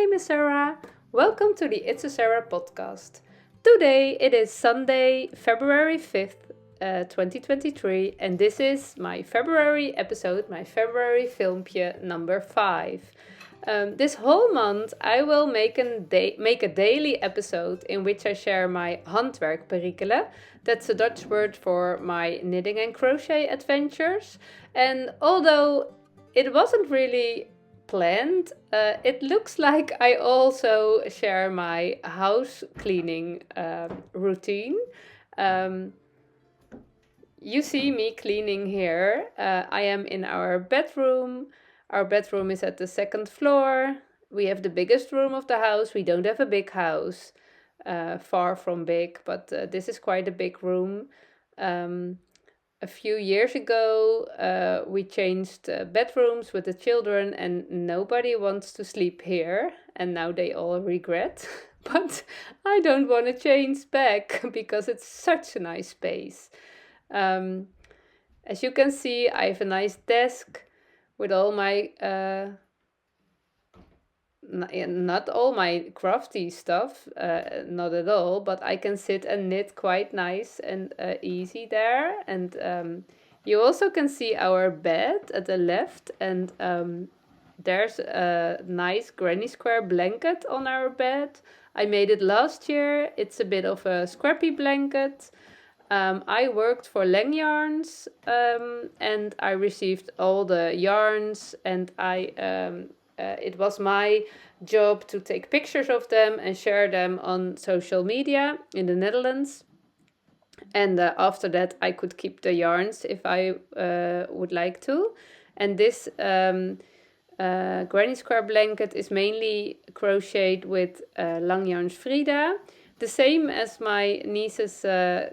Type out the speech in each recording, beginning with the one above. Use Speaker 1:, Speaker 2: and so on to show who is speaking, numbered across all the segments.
Speaker 1: name is Sarah. Welcome to the It's a Sarah podcast. Today it is Sunday, February 5th, 2023, and this is my February episode, my February filmpje number 5. This whole month I will make a daily episode in which I share my handwerkperikelen. That's a Dutch word for my knitting and crochet adventures. And although it wasn't really planned, it looks like I also share my house cleaning routine. You see me cleaning here. I am in our bedroom. Our bedroom is at the second floor. We have the biggest room of the house. We don't have a big house, far from big, but this is quite a big room. A few years ago, we changed bedrooms with the children, and nobody wants to sleep here. And now they all regret. But I don't want to change back because it's such a nice space. As you can see, I have a nice desk with all my not all my crafty stuff, not at all, but I can sit and knit quite nice and easy there. And you also can see our bed at the left, and there's a nice granny square blanket on our bed. I made it last year. It's a bit of a scrappy blanket. I worked for Lang Yarns, and I received all the yarns, and it was my job to take pictures of them and share them on social media in the Netherlands. And after that, I could keep the yarns if I would like to. And this granny square blanket is mainly crocheted with Lang Yarns Frida. The same as my niece's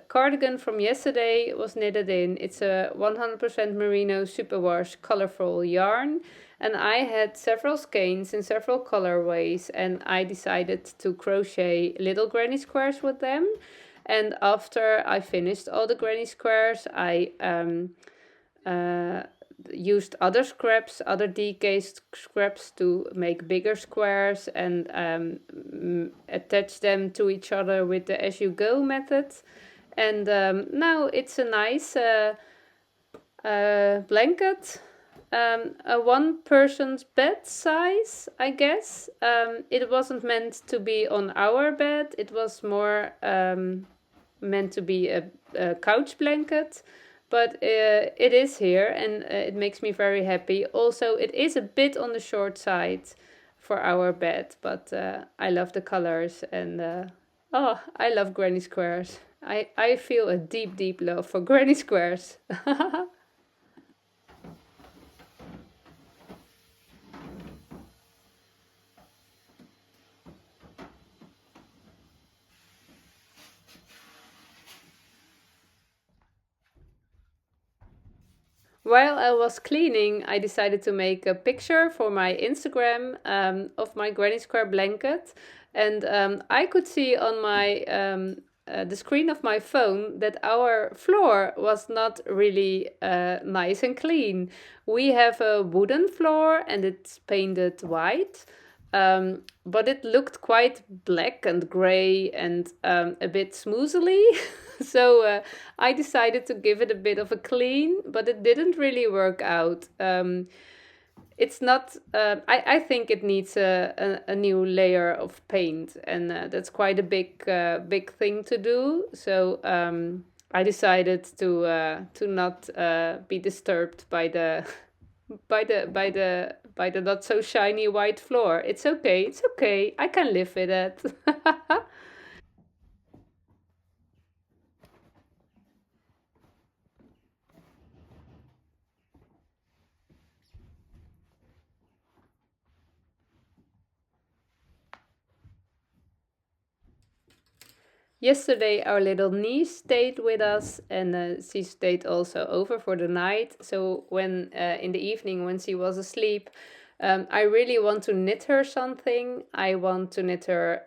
Speaker 1: cardigan from yesterday was knitted in. It's a 100% merino superwash colorful yarn. And I had several skeins in several colorways, and I decided to crochet little granny squares with them. And after I finished all the granny squares, I used other scraps, other decayed scraps to make bigger squares and attach them to each other with the as you go method. And now it's a nice blanket. A one person's bed size, I guess. It wasn't meant to be on our bed. It was more meant to be a couch blanket. But it is here, and it makes me very happy. Also, it is a bit on the short side for our bed, but I love the colors, and I love granny squares. I feel a deep, deep love for granny squares. While I was cleaning, I decided to make a picture for my Instagram of my granny square blanket. And I could see on my the screen of my phone that our floor was not really nice and clean. We have a wooden floor and it's painted white. But it looked quite black and gray and a bit smoothly. So I decided to give it a bit of a clean, but it didn't really work out. It's not, I think it needs a new layer of paint, and that's quite a big thing to do. So I decided to not be disturbed by the by the not so shiny white floor. It's okay. I can live with it. Yesterday, our little niece stayed with us, and she stayed also over for the night. So when in the evening, when she was asleep, I really want to knit her something. I want to knit her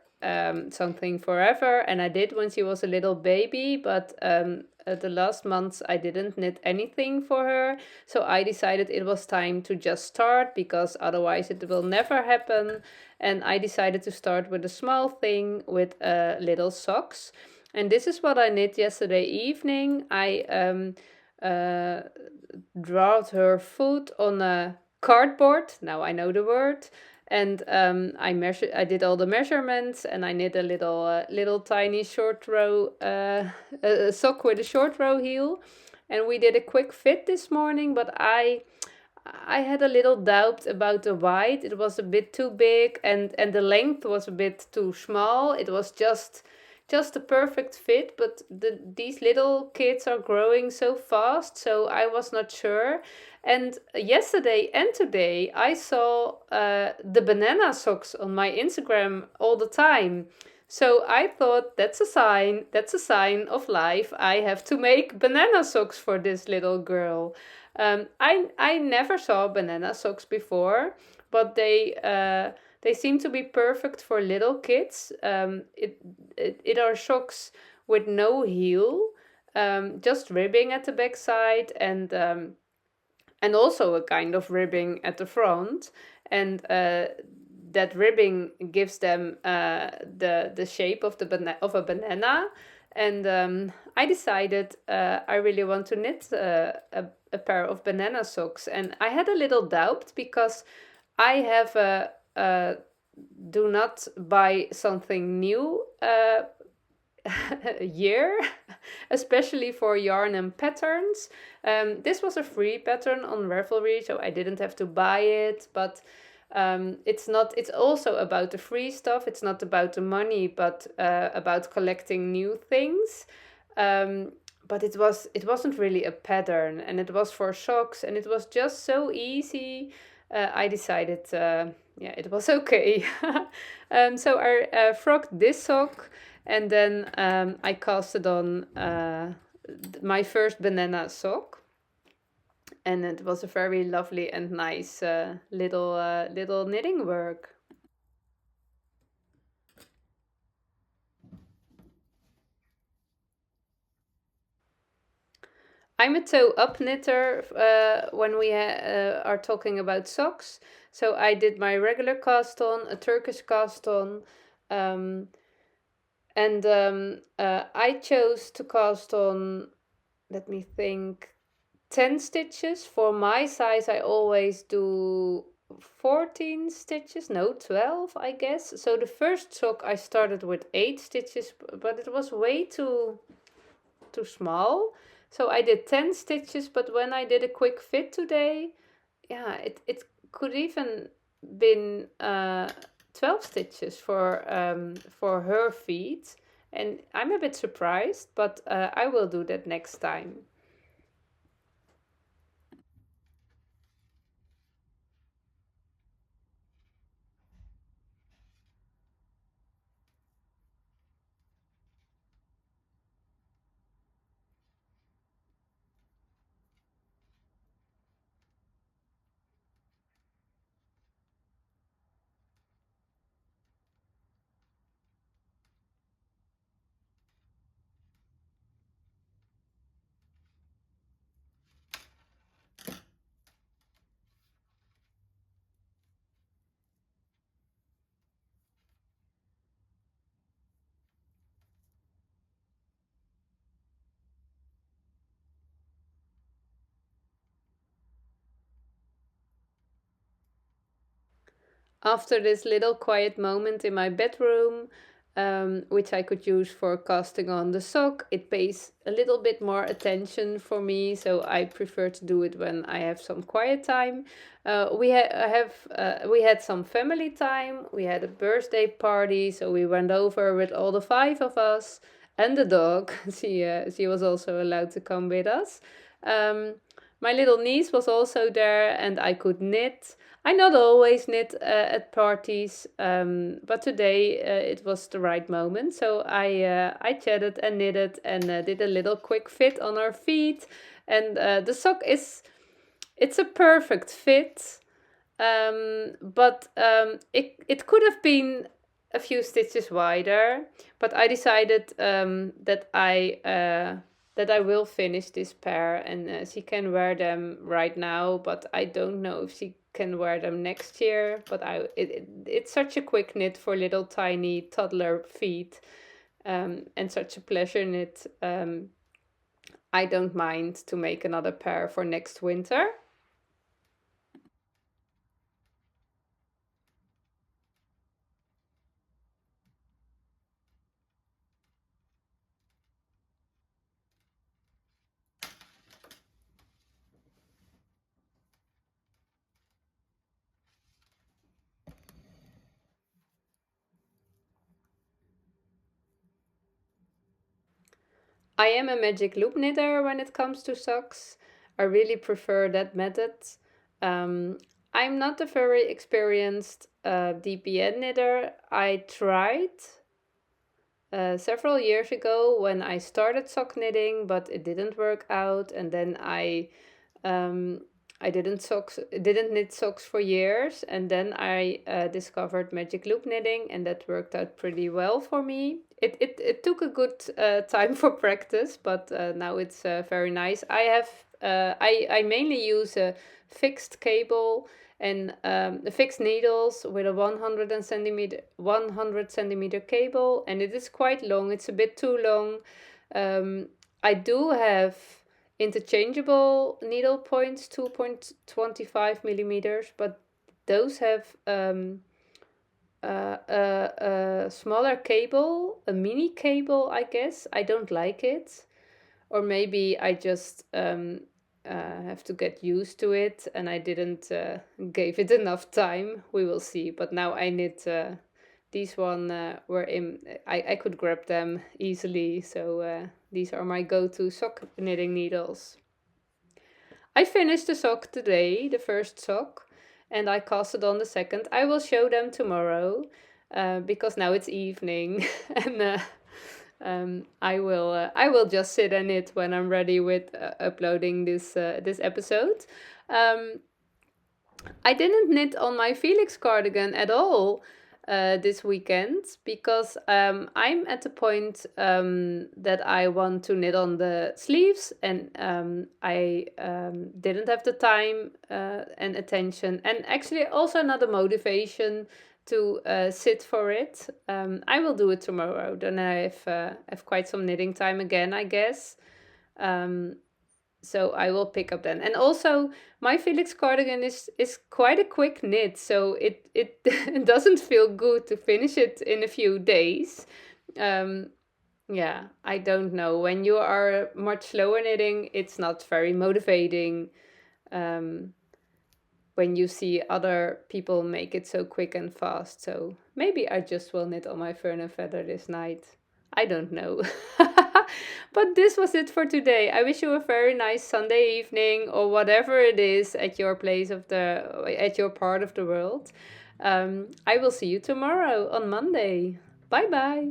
Speaker 1: something forever, and I did when she was a little baby. But the last months I didn't knit anything for her. So I decided it was time to just start, because otherwise it will never happen. And I decided to start with a small thing, with little socks. And this is what I knit yesterday evening. I uh, drawed her foot on a cardboard. Now I know the word. And I did all the measurements, and I knit a little tiny short row a sock with a short row heel. And we did a quick fit this morning, but I had a little doubt about the height. It was a bit too big, and the length was a bit too small. It was just a perfect fit, but these little kids are growing so fast, so I was not sure. And yesterday and today I saw the banana socks on my Instagram all the time. So I thought, that's a sign of life. I have to make banana socks for this little girl. I never saw banana socks before, but they seem to be perfect for little kids. It are socks with no heel, just ribbing at the back side, and also a kind of ribbing at the front. And that ribbing gives them the shape of of a banana. And I decided I really want to knit a pair of banana socks. And I had a little doubt, because I have a do not buy something new year, especially for yarn and patterns. This was a free pattern on Ravelry, so I didn't have to buy it. But it's also about the free stuff. It's not about the money, but about collecting new things. But it wasn't really a pattern, and it was for socks, and it was just so easy. I decided, yeah, it was okay. So I frocked this sock, and then I casted on my first banana sock, and it was a very lovely and nice little knitting work. I'm a toe up knitter when we are talking about socks. So I did my regular cast on, a Turkish cast on, um, and I chose to cast on, let me think, 10 stitches. For my size, I always do 14 stitches, no, 12, I guess. So the first sock I started with 8 stitches, but it was way too small. So I did 10 stitches, but when I did a quick fit today, yeah, it could even been 12 stitches for her feet. And I'm a bit surprised, but I will do that next time. After this little quiet moment in my bedroom, which I could use for casting on the sock, it pays a little bit more attention for me, so I prefer to do it when I have some quiet time. We had some family time. We had a birthday party, so we went over with all the five of us and the dog. She was also allowed to come with us. Um, my little niece was also there, and I could knit. I not always knit at parties, but today it was the right moment. So I chatted and knitted, and did a little quick fit on her feet. And the sock it's a perfect fit, but it could have been a few stitches wider. But I decided that I that I will finish this pair, and she can wear them right now, but I don't know if she can wear them next year. But it's such a quick knit for little tiny toddler feet, and such a pleasure knit. I don't mind to make another pair for next winter. I am a magic loop knitter when it comes to socks. I really prefer that method. Um, I'm not a very experienced DPN knitter. I tried several years ago when I started sock knitting, but it didn't work out, and then um, I didn't knit socks for years, and then I discovered magic loop knitting, and that worked out pretty well for me. It took a good time for practice, but now it's very nice. I mainly use a fixed cable and the fixed needles with a 100 centimeter cable, and it is quite long. It's a bit too long. I do have interchangeable needle points, 2.25 millimeters, but those have a smaller cable, a mini cable, I guess. I don't like it, or maybe I just have to get used to it, and I didn't gave it enough time. We will see. But now I knit these one were in. I could grab them easily, so these are my go-to sock knitting needles. I finished the sock today, the first sock, and I casted on the second. I will show them tomorrow because now it's evening, and I will just sit and knit when I'm ready with uploading this episode. Um, I didn't knit on my Felix cardigan at all this weekend because I'm at the point that I want to knit on the sleeves, and I didn't have the time and attention, and actually also not the motivation to sit for it. I will do it tomorrow. Then I have quite some knitting time again, I guess. So I will pick up then. And also, my Felix cardigan is quite a quick knit, so it doesn't feel good to finish it in a few days. Um, yeah, I don't know. When you are much slower knitting, it's not very motivating. Um, when you see other people make it so quick and fast. So maybe I just will knit on my fern and feather this night. I don't know. But this was it for today. I wish you a very nice Sunday evening or whatever it is at your place of at your part of the world. I will see you tomorrow on Monday. Bye bye.